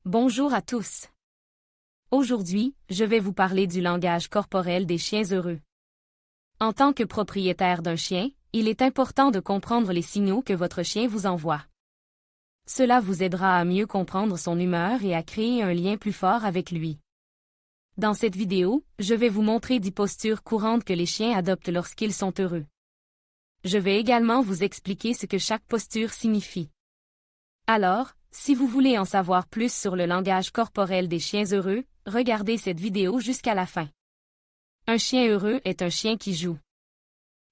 Bonjour à tous. Aujourd'hui, je vais vous parler du langage corporel des chiens heureux. En tant que propriétaire d'un chien, il est important de comprendre les signaux que votre chien vous envoie. Cela vous aidera à mieux comprendre son humeur et à créer un lien plus fort avec lui. Dans cette vidéo, je vais vous montrer 10 postures courantes que les chiens adoptent lorsqu'ils sont heureux. Je vais également vous expliquer ce que chaque posture signifie. Alors, si vous voulez en savoir plus sur le langage corporel des chiens heureux, regardez cette vidéo jusqu'à la fin. Un chien heureux est un chien qui joue.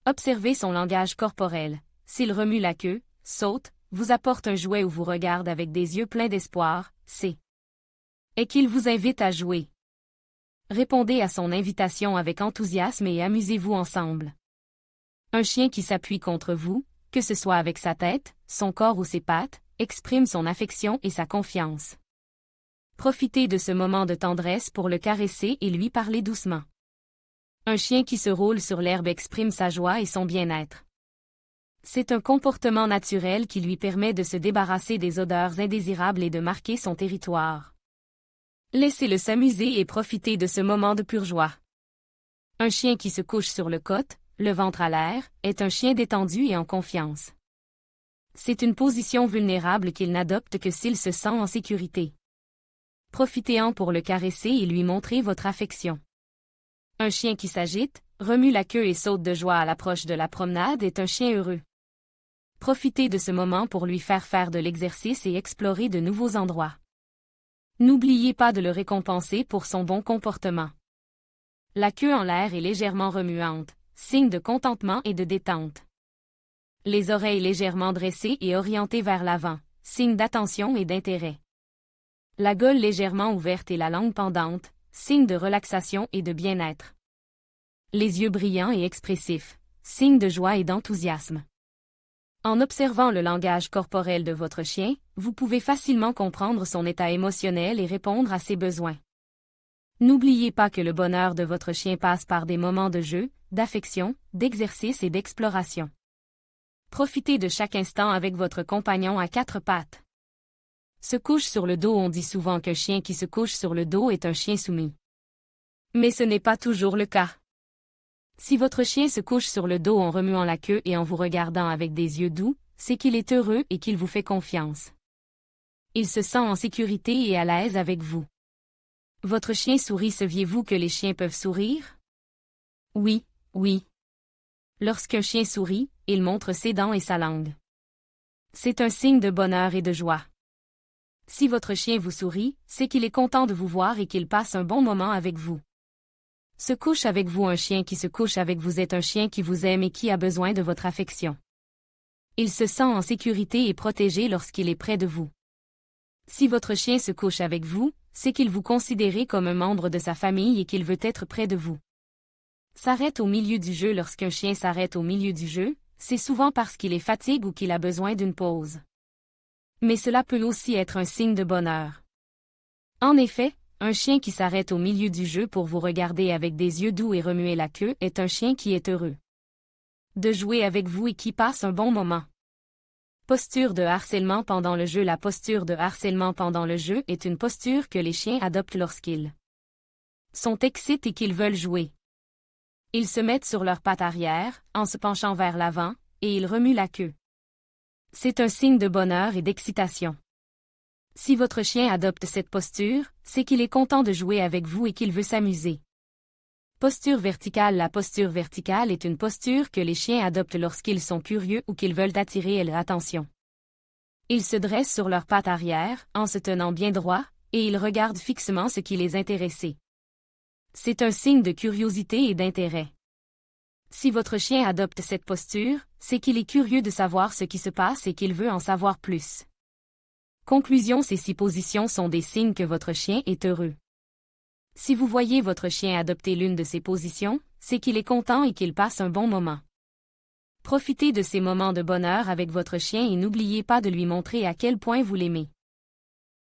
Observez son langage corporel. S'il remue la queue, saute, vous apporte un jouet ou vous regarde avec des yeux pleins d'espoir, c'est qu'il vous invite à jouer. Répondez à son invitation avec enthousiasme et amusez-vous ensemble. Un chien qui s'appuie contre vous, que ce soit avec sa tête, son corps ou ses pattes, exprime son affection et sa confiance. Profitez de ce moment de tendresse pour le caresser et lui parler doucement. Un chien qui se roule sur l'herbe exprime sa joie et son bien-être. C'est un comportement naturel qui lui permet de se débarrasser des odeurs indésirables et de marquer son territoire. Laissez-le s'amuser et profitez de ce moment de pure joie. Un chien qui se couche sur le côte, le ventre à l'air, est un chien détendu et en confiance. C'est une position vulnérable qu'il n'adopte que s'il se sent en sécurité. Profitez-en pour le caresser et lui montrer votre affection. Un chien qui s'agite, remue la queue et saute de joie à l'approche de la promenade est un chien heureux. Profitez de ce moment pour lui faire de l'exercice et explorer de nouveaux endroits. N'oubliez pas de le récompenser pour son bon comportement. La queue en l'air est légèrement remuante, signe de contentement et de détente. Les oreilles légèrement dressées et orientées vers l'avant, signe d'attention et d'intérêt. La gueule légèrement ouverte et la langue pendante, signe de relaxation et de bien-être. Les yeux brillants et expressifs, signe de joie et d'enthousiasme. En observant le langage corporel de votre chien, vous pouvez facilement comprendre son état émotionnel et répondre à ses besoins. N'oubliez pas que le bonheur de votre chien passe par des moments de jeu, d'affection, d'exercice et d'exploration. Profitez de chaque instant avec votre compagnon à 4 pattes. Se couche sur le dos. On dit souvent qu'un chien qui se couche sur le dos est un chien soumis. Mais ce n'est pas toujours le cas. Si votre chien se couche sur le dos en remuant la queue et en vous regardant avec des yeux doux, c'est qu'il est heureux et qu'il vous fait confiance. Il se sent en sécurité et à l'aise avec vous. Votre chien sourit. Saviez-vous que les chiens peuvent sourire? Oui, oui. Lorsqu'un chien sourit, il montre ses dents et sa langue. C'est un signe de bonheur et de joie. Si votre chien vous sourit, c'est qu'il est content de vous voir et qu'il passe un bon moment avec vous. Se couche avec vous. Un chien qui se couche avec vous est un chien qui vous aime et qui a besoin de votre affection. Il se sent en sécurité et protégé lorsqu'il est près de vous. Si votre chien se couche avec vous, c'est qu'il vous considère comme un membre de sa famille et qu'il veut être près de vous. S'arrête au milieu du jeu. Lorsqu'un chien s'arrête au milieu du jeu, c'est souvent parce qu'il est fatigué ou qu'il a besoin d'une pause. Mais cela peut aussi être un signe de bonheur. En effet, un chien qui s'arrête au milieu du jeu pour vous regarder avec des yeux doux et remuer la queue est un chien qui est heureux de jouer avec vous et qui passe un bon moment. Posture de harcèlement pendant le jeu. La posture de harcèlement pendant le jeu est une posture que les chiens adoptent lorsqu'ils sont excités et qu'ils veulent jouer. Ils se mettent sur leurs pattes arrière, en se penchant vers l'avant, et ils remuent la queue. C'est un signe de bonheur et d'excitation. Si votre chien adopte cette posture, c'est qu'il est content de jouer avec vous et qu'il veut s'amuser. Posture verticale. La posture verticale est une posture que les chiens adoptent lorsqu'ils sont curieux ou qu'ils veulent attirer leur attention. Ils se dressent sur leurs pattes arrière, en se tenant bien droit, et ils regardent fixement ce qui les intéresse. C'est un signe de curiosité et d'intérêt. Si votre chien adopte cette posture, c'est qu'il est curieux de savoir ce qui se passe et qu'il veut en savoir plus. Conclusion. Ces 6 positions sont des signes que votre chien est heureux. Si vous voyez votre chien adopter l'une de ces positions, c'est qu'il est content et qu'il passe un bon moment. Profitez de ces moments de bonheur avec votre chien et n'oubliez pas de lui montrer à quel point vous l'aimez.